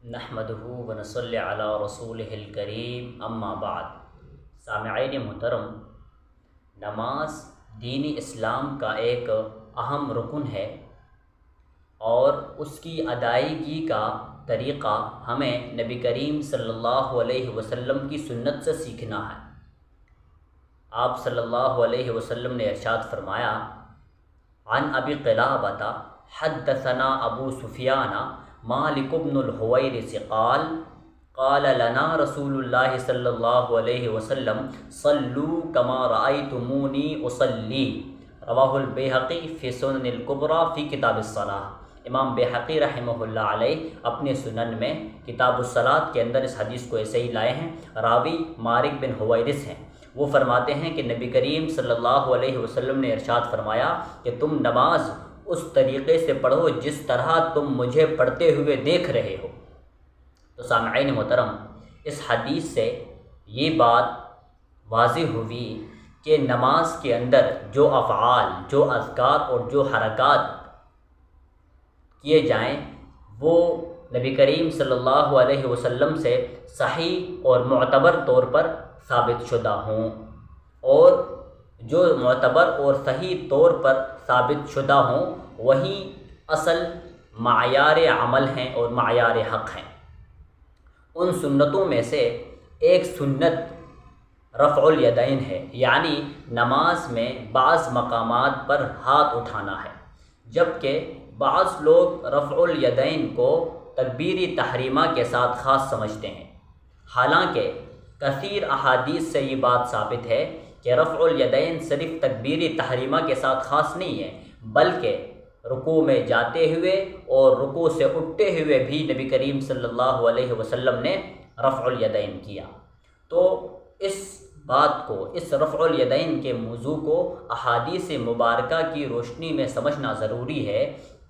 نحمدہ ونصلی علی رسولہ الکریم اما بعد۔ سامعین محترم، نماز دین اسلام کا ایک اہم رکن ہے اور اس کی ادائیگی کا طریقہ ہمیں نبی کریم صلی اللہ علیہ وسلم کی سنت سے سیکھنا ہے۔ آپ صلی اللہ علیہ وسلم نے ارشاد فرمایا، عن ابی قلابۃ حدثنا ابو سفیان مالک بن الحویرث قال قال لنا رسول اللہ صلی اللہ علیہ وسلم صلوا کما رأیتمونی اصلی، رواہ البیہقی فی سنن الکبریٰ فی کتاب الصلاۃ۔ امام بیہقی رحمہ اللہ علیہ اپنے سنن میں کتاب الصلاۃ کے اندر اس حدیث کو ایسے ہی لائے ہیں۔ راوی مالک بن حویرث ہیں۔ وہ فرماتے ہیں کہ نبی کریم صلی اللہ علیہ وسلم نے ارشاد فرمایا کہ تم نماز اس طریقے سے پڑھو جس طرح تم مجھے پڑھتے ہوئے دیکھ رہے ہو۔ تو سامعین محترم، اس حدیث سے یہ بات واضح ہوئی کہ نماز کے اندر جو افعال، جو اذکار اور جو حرکات کیے جائیں وہ نبی کریم صلی اللہ علیہ وسلم سے صحیح اور معتبر طور پر ثابت شدہ ہوں، اور جو معتبر اور صحیح طور پر ثابت شدہ ہوں وہی اصل معیار عمل ہیں اور معیار حق ہیں۔ ان سنتوں میں سے ایک سنت رفع الیدین ہے، یعنی نماز میں بعض مقامات پر ہاتھ اٹھانا ہے، جبکہ بعض لوگ رفع الیدین کو تکبیر تحریمہ کے ساتھ خاص سمجھتے ہیں۔ حالانکہ کثیر احادیث سے یہ بات ثابت ہے کہ رفع الیدین صرف تکبیر تحریمہ کے ساتھ خاص نہیں ہے، بلکہ رکوع میں جاتے ہوئے اور رکوع سے اٹھتے ہوئے بھی نبی کریم صلی اللہ علیہ وسلم نے رفع الیدین کیا۔ تو اس بات کو، اس رفع الیدین کے موضوع کو احادیث مبارکہ کی روشنی میں سمجھنا ضروری ہے،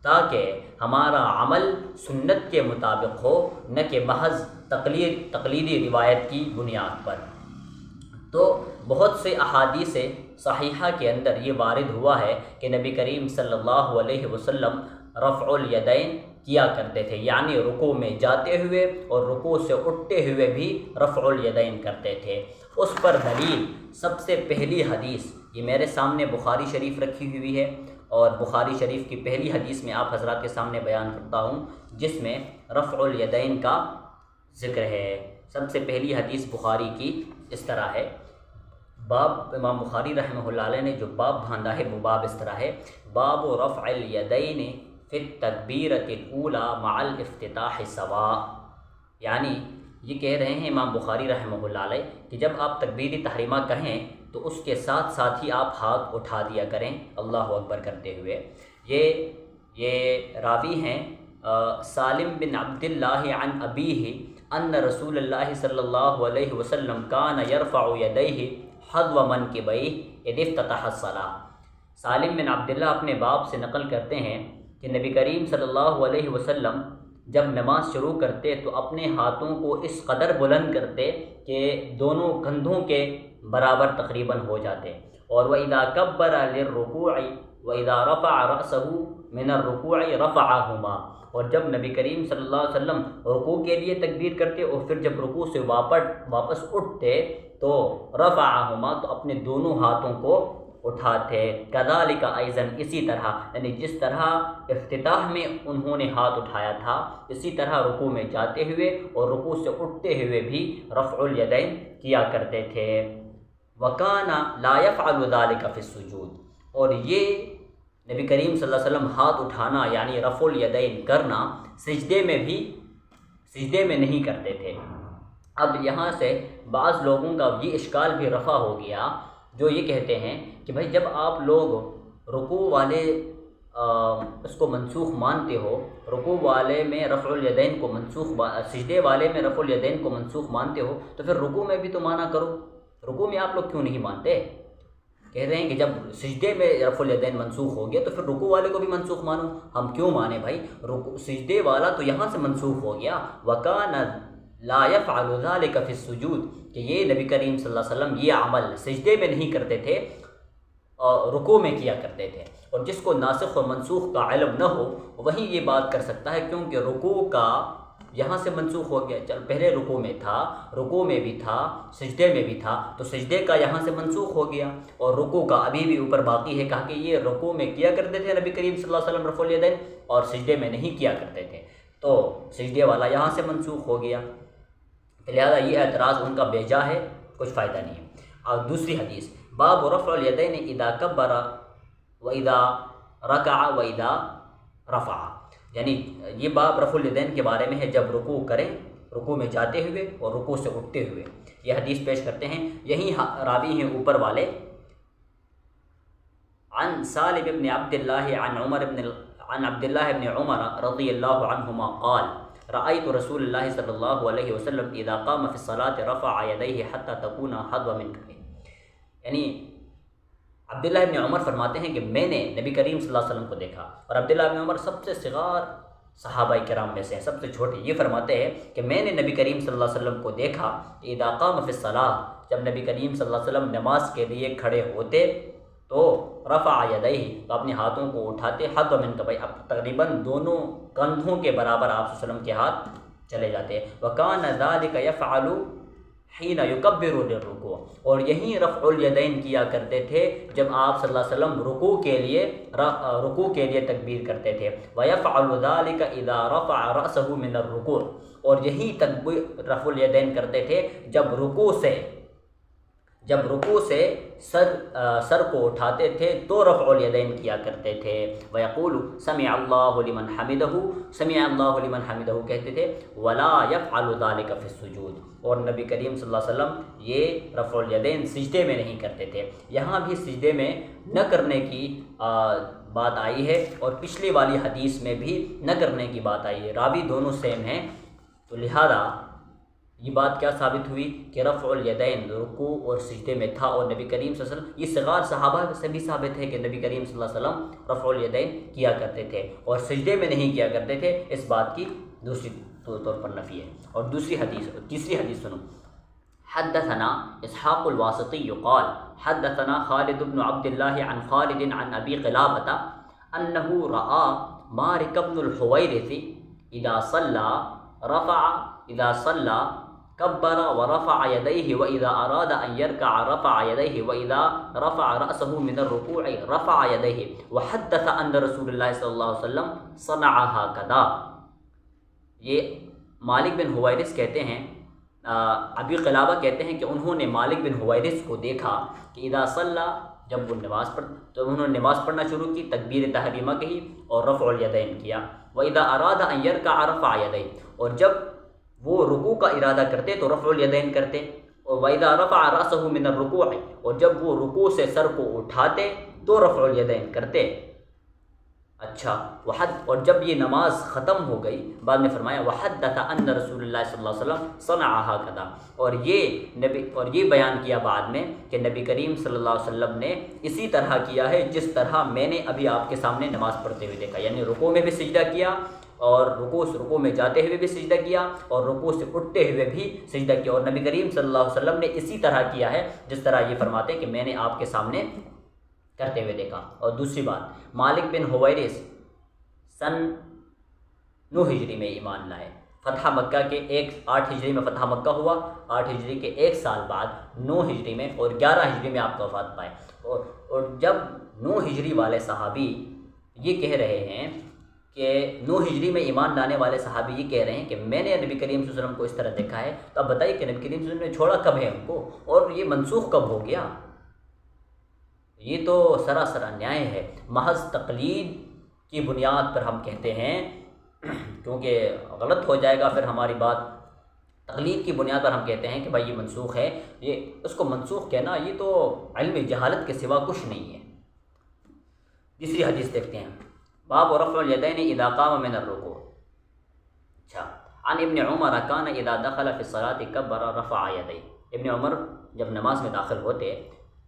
تاکہ ہمارا عمل سنت کے مطابق ہو، نہ کہ محض تقلیدی روایت کی بنیاد پر۔ تو بہت سے احادیث صحیحہ کے اندر یہ وارد ہوا ہے کہ نبی کریم صلی اللہ علیہ وسلم رفع الیدین کیا کرتے تھے، یعنی رکوع میں جاتے ہوئے اور رکوع سے اٹھتے ہوئے بھی رفع الیدین کرتے تھے۔ اس پر دلیل سب سے پہلی حدیث، یہ میرے سامنے بخاری شریف رکھی ہوئی ہے، اور بخاری شریف کی پہلی حدیث میں آپ حضرات کے سامنے بیان کرتا ہوں، جس میں رفع الیدین کا ذکر ہے۔ سب سے پہلی حدیث بخاری کی اس طرح ہے، باب امام بخاری رحمہ اللہ علیہ نے جو باب باندھا ہے وہ باب اس طرح ہے، باب رفع الیدین فی التکبیرۃ الاولی مع الافتتاح سواء، یعنی یہ کہہ رہے ہیں امام بخاری رحمہ اللہ علیہ کہ جب آپ تکبیر تحریمہ کہیں تو اس کے ساتھ ساتھ ہی آپ ہاتھ اٹھا دیا کریں اللہ اکبر کرتے ہوئے۔ یہ راوی ہیں سالم بن عبداللہ عن ابیہ ان رسول اللہ صلی اللہ علیہ وسلم کان یرفع یدیہ حذو منکبیہ اذ افتتح الصلاۃ۔ سالم بن عبداللہ اپنے باپ سے نقل کرتے ہیں کہ نبی کریم صلی اللہ علیہ وسلم جب نماز شروع کرتے تو اپنے ہاتھوں کو اس قدر بلند کرتے کہ دونوں کندھوں کے برابر تقریباً ہو جاتے، اور وَإِذَا كَبَّرَ لِلرُّكُوعِ وَإِذَا رَفَعَ رَأْسَهُ مِنَ الرُّكُوعِ رَفَعَهُمَا، اور جب نبی کریم صلی اللہ علیہ وسلم رکوع کے لیے تکبیر کرتے اور پھر جب رکوع سے واپس اٹھتے تو رفعہما، تو اپنے دونوں ہاتھوں کو اٹھاتے۔ کذالک ایضاً، اسی طرح، یعنی جس طرح افتتاح میں انہوں نے ہاتھ اٹھایا تھا، اسی طرح رکوع میں جاتے ہوئے اور رکوع سے اٹھتے ہوئے بھی رفع الیدین کیا کرتے تھے۔ وکان لا یفعل ذلک فی السجود، اور یہ نبی کریم صلی اللہ علیہ وسلم ہاتھ اٹھانا یعنی رفع الیدین کرنا سجدے میں نہیں کرتے تھے۔ اب یہاں سے بعض لوگوں کا یہ اشکال بھی رفع ہو گیا جو یہ کہتے ہیں کہ بھائی جب آپ لوگ رکوع والے اس کو منسوخ مانتے ہو، رکوع والے میں رفع الیدین کو منسوخ، سجدے والے میں رفع الیدین کو منسوخ مانتے ہو، تو پھر رکوع میں بھی تو مانا کرو، رکوع میں آپ لوگ کیوں نہیں مانتے؟ کہہ رہے ہیں کہ جب سجدے میں رفع الیدین منسوخ ہو گیا تو پھر رکوع والے کو بھی منسوخ مانو۔ ہم کیوں مانیں بھائی؟ سجدے والا تو یہاں سے منسوخ ہو گیا، وَكَانَ لَا يَفْعَلُ ذَلِكَ فِي السُّجُودِ، کہ یہ نبی کریم صلی اللہ علیہ وسلم یہ عمل سجدے میں نہیں کرتے تھے، رکوع میں کیا کرتے تھے۔ اور جس کو ناسخ و منسوخ کا علم نہ ہو وہی یہ بات کر سکتا ہے، کیونکہ رکوع کا یہاں سے منسوخ ہو گیا، چل پہلے رکوع میں تھا، رکوع میں بھی تھا، سجدے میں بھی تھا، تو سجدے کا یہاں سے منسوخ ہو گیا، اور رکوع کا ابھی بھی اوپر باقی ہے۔ کہا کہ یہ رکوع میں کیا کرتے تھے نبی کریم صلی اللہ علیہ وسلم رفع الیدین، اور سجدے میں نہیں کیا کرتے تھے، تو سجدے والا یہاں سے منسوخ ہو گیا، لہذا یہ اعتراض ان کا بیجا ہے، کچھ فائدہ نہیں ہے۔ اور دوسری حدیث، باب رفع الیدین اذا کبر و اذا رکع و اذا رفع، یعنی یہ باب رفع الیدین کے بارے میں ہے، جب رکوع کریں، رکوع میں جاتے ہوئے اور رکوع سے اٹھتے ہوئے۔ یہ حدیث پیش کرتے ہیں، یہی راوی ہیں اوپر والے، عن سالم بن عبد اللہ عن عبد اللہ بن عمر رضی اللہ عنہما قال رأيت رسول اللہ صلی اللہ علیہ وسلم اذا قام فی الصلاة رفع یدیہ حتی تکون حذو منکبہ، یعنی عبداللہ ابن عمر فرماتے ہیں کہ میں نے نبی کریم صلی اللہ علیہ وسلم کو دیکھا، اور عبداللہ ابن عمر سب سے صغار صحابہ کرام میں سے ہیں، سب سے چھوٹے، یہ فرماتے ہیں کہ میں نے نبی کریم صلی اللہ علیہ وسلم کو دیکھا کہ اذا قام فی الصلاة، جب نبی کریم صلی اللہ علیہ وسلم نماز کے لیے کھڑے ہوتے تو رفع یدیہ، تو اپنے ہاتھوں کو اٹھاتے، حذو منکبہ، تقریباً دونوں کندھوں کے برابر آپ صلی اللہ علیہ وسلم کے ہاتھ چلے جاتے، وکان ذلک یفعل حین یکبر للرکوع، اور یہی رفع الیدین کیا کرتے تھے جب آپ صلی اللہ علیہ وسلم رکوع کے لیے تکبیر کرتے تھے، ویفعل ذلک اذا رفع رأسہ من الرکوع، اور یہی تکبیر رفع الیدین کرتے تھے جب رکوع سے سر کو اٹھاتے تھے تو رفع الیدین کیا کرتے تھے، ویقول سمع اللہ لمن حمدہ کہتے تھے، ولا یفعل ذلک فی السجود، اور نبی کریم صلی اللہ علیہ وسلم یہ رفع الیدین سجدے میں نہیں کرتے تھے۔ یہاں بھی سجدے میں نہ کرنے کی بات آئی ہے، اور پچھلی والی حدیث میں بھی نہ کرنے کی بات آئی ہے، راوی دونوں سیم ہیں، تو لہذا یہ بات کیا ثابت ہوئی کہ رفع الیدین رکوع اور سجدے میں تھا، اور نبی کریم صلی اللہ علیہ وسلم، یہ صغار صحابہ سے بھی ثابت ہے کہ نبی کریم صلی اللہ علیہ وسلم رفع الیدین کیا کرتے تھے اور سجدے میں نہیں کیا کرتے تھے، اس بات کی دوسری طور پر نفی ہے۔ اور تیسری حدیث سنو، حدثنا اسحاق الواسطی قال حدثنا خالد بن عبد اللہ عن خالد عن ابی قلابۃ انہ رأى مارک بن الحویرث اذا صلى كبر ورفع يديه وإذا أراد أن يركع رفع يديه وإذا رفع رأسه من الركوع رفع يديه وحدث أن رسول الله صلی اللہ علیہ وسلم صنع هكذا۔ یہ مالک بن حویرث کہتے ہیں، ابی قلابہ کہتے ہیں کہ انہوں نے مالک بن حویرث کو دیکھا کہ اذا صلی، جب وہ تو انہوں نے نماز پڑھنا شروع کی، تکبیر تحریمہ کہی اور رفع الیدین کیا، وإذا أراد أن يركع رفع يديه، اور جب وہ رکوع کا ارادہ کرتے تو رفع الیدین کرتے، اور وَإِذَا رَفَعَ رَأْسَهُ مِنَ الرُّكُوعِ، اور جب وہ رکوع سے سر کو اٹھاتے تو رفع الیدین کرتے۔ اچھا، اور جب یہ نماز ختم ہو گئی، بعد میں فرمایا وَحَدَّثَ أَنَّ رسول اللہ صلی اللہ علیہ وسلم صنع هكذا، اور یہ بیان کیا بعد میں کہ نبی کریم صلی اللہ علیہ وسلم نے اسی طرح کیا ہے جس طرح میں نے ابھی آپ کے سامنے نماز پڑھتے ہوئے دیکھا، یعنی رکوع میں بھی سجدہ کیا، اور رکوع میں جاتے ہوئے بھی سجدہ کیا، اور رکوع سے اٹھتے ہوئے بھی سجدہ کیا، اور نبی کریم صلی اللہ علیہ وسلم نے اسی طرح کیا ہے جس طرح یہ فرماتے ہیں کہ میں نے آپ کے سامنے کرتے ہوئے دیکھا۔ اور دوسری بات، مالک بن حویرث سن 9 ہجری میں ایمان لائے، فتح مکہ کے 8 ہجری میں فتح مکہ ہوا، 8 ہجری کے 1 سال بعد 9 ہجری میں اور 11 ہجری میں آپ کا وفات پائے، اور جب 9 ہجری والے صحابی یہ کہہ رہے ہیں کہ 9 ہجری میں ایمان لانے والے صحابی یہ کہہ رہے ہیں کہ میں نے نبی کریم صلی اللہ علیہ وسلم کو اس طرح دیکھا ہے، تو اب بتائیے کہ نبی کریم صلی اللہ علیہ وسلم نے چھوڑا کب ہے ان کو، اور یہ منسوخ کب ہو گیا؟ یہ تو سراسر انیائے ہے، محض تقلید کی بنیاد پر ہم کہتے ہیں، کیونکہ غلط ہو جائے گا پھر ہماری بات، تقلید کی بنیاد پر ہم کہتے ہیں کہ بھائی یہ منسوخ ہے، یہ اس کو منسوخ کہنا یہ تو علم جہالت کے سوا کچھ نہیں ہے۔ تیسری حدیث دیکھتے ہیں، باب رفع الیدین اذا قام من الرکوع۔ اچھا، عن ابن عمر کان اذا دخل فی الصلاة کبر رفع یدیہ، ابن عمر جب نماز میں داخل ہوتے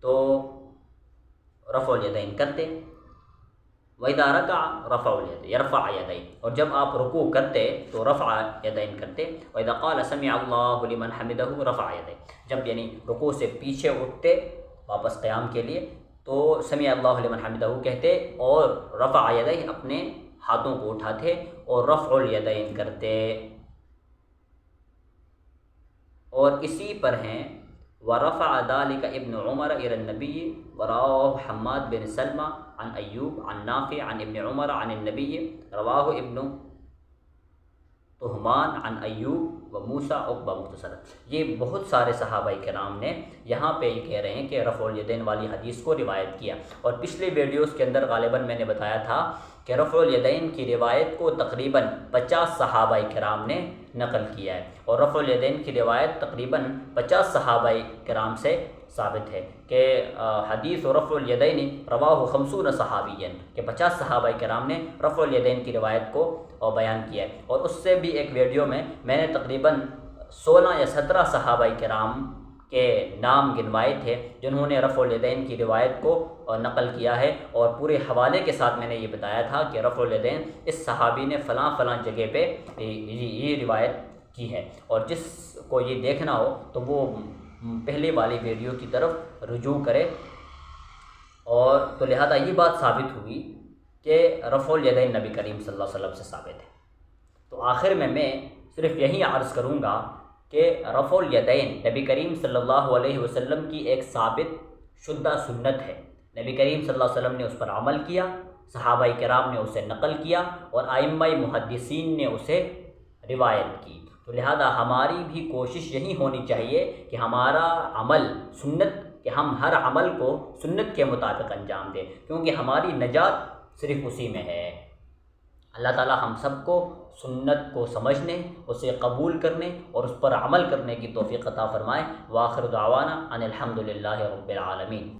تو رفع الیدین کرتے، وَإِذَا رَكَعَ رَفَعَ الْيَدَيْنِ يَرْفَعُ يَدَيْهِ، اور جب آپ رکوع کرتے تو رفع یدین کرتے، وَإِذَا قَالَ سَمِعَ اللَّهُ لِمَنْ حَمِدَهُ رَفَعَ يَدَيْهِ، جب یعنی رکوع سے پیچھے اٹھتے واپس قیام کے لیے تو سمع اللہ لمن حمدہ کہتے اور رفع یدیہ اپنے ہاتھوں کو اٹھاتے اور رفع الیدین کرتے۔ اور اسی پر ہیں ورفع ذلك ابن عمر الى النبی ورواه حماد بن سلمہ عن ایوب عن نافع عن ابن عمر عن النبی رواہ ابن تہمان عن ایوب و موسیٰ عقبہ مختصر۔ یہ بہت سارے صحابہ کرام نے یہاں پہ یہ کہہ رہے ہیں کہ رفع الیدین والی حدیث کو روایت کیا، اور پچھلے ویڈیوز کے اندر غالباً میں نے بتایا تھا کہ رفع الیدین کی روایت کو تقریباً 50 صحابہ کرام نے نقل کیا ہے، اور رفع الیدین کی روایت تقریباً 50 صحابہ کرام سے ثابت ہے کہ حدیث رفع الیدین رواہ 50 صحابیًا، کہ 50 صحابہ کرام نے رفع الیدین کی روایت کو بیان کیا ہے۔ اور اس سے بھی ایک ویڈیو میں نے تقریباً 16 یا 17 صحابہ کرام کے نام گنوائے تھے جنہوں نے رفع الیدین کی روایت کو نقل کیا ہے، اور پورے حوالے کے ساتھ میں نے یہ بتایا تھا کہ رفع الیدین اس صحابی نے فلاں فلاں جگہ پہ یہ روایت کی ہے، اور جس کو یہ دیکھنا ہو تو وہ پہلے والی ویڈیو کی طرف رجوع کرے۔ اور تو لہذا یہ بات ثابت ہوئی کہ رفع الیدین نبی کریم صلی اللہ علیہ وسلم سے ثابت ہے۔ تو آخر میں صرف یہی عرض کروں گا کہ رفع الیدین نبی کریم صلی اللہ علیہ وسلم کی ایک ثابت شدہ سنت ہے، نبی کریم صلی اللہ علیہ وسلم نے اس پر عمل کیا، صحابہ کرام نے اسے نقل کیا، اور ائمہ محدثین نے اسے روایت کی۔ تو لہذا ہماری بھی کوشش یہی ہونی چاہیے کہ ہمارا عمل سنت، کہ ہم ہر عمل کو سنت کے مطابق انجام دیں، کیونکہ ہماری نجات صرف اسی میں ہے۔ اللہ تعالیٰ ہم سب کو سنت کو سمجھنے، اسے قبول کرنے اور اس پر عمل کرنے کی توفیق عطا فرمائے۔ وآخر دعوانا ان الحمد للہ رب العالمین۔